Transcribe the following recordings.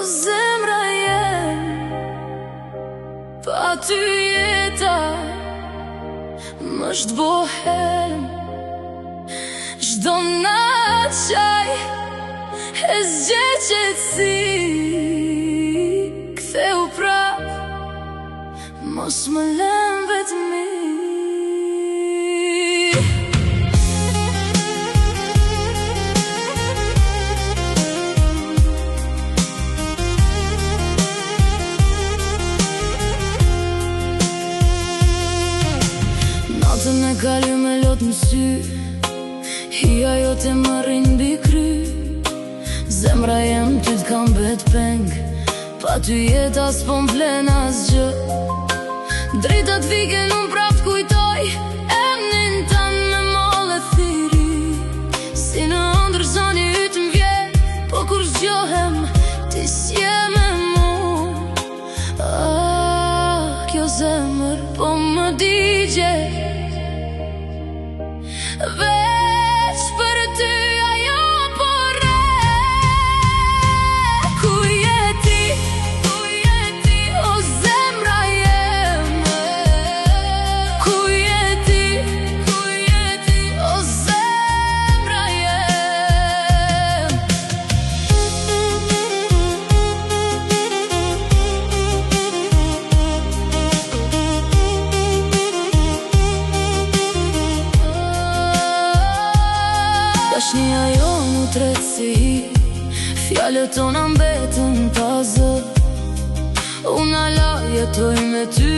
zemra jem, pa ty jeta m'është bohem. Çdo natë qaj e zgjedh qetësi, ktheu prap, mos më lëm vetëmi. Natën e kalu me lot në sy, hija jote më rrin mbi kry. Zemra jem ty t'kam bet peng, pa ty jeta s'po m'vlen asgjë. Dritat viken unë prap t'kujtoj, emnin tanë me mollë e thiri. Si në ëndër zoni yt m'vjen, po kur zgjohem ti s'je me mu. Kjo zemër po më digje, veç për ty ajo po rre. Ku je ti, o zemra jeme? Ku je ti, o zemra jem? Dashnia jo në tretë si hi, fjallët tona mbetën tazë. Unë ala jetoj me ty,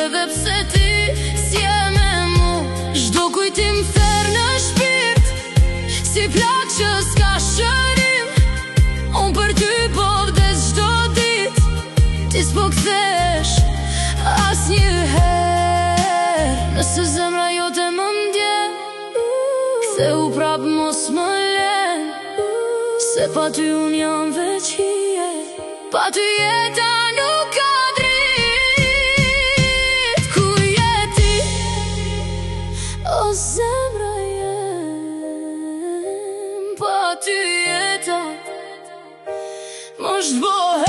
edhe pse ti s'je me mu. Çdo kujtim therr në shpirt, si plak që s'ka shërim. Unë për ty po vdes çdo dit, ti s'po kthesh asnjëherë. Nëse zemra jote më ndjen, ktheu prap mos më len, se pa ty unë jam veç hije, pa ty jeta nuk ka dritë. Ku je ti, o zemra jem? Pa ty jeta m'është bohem.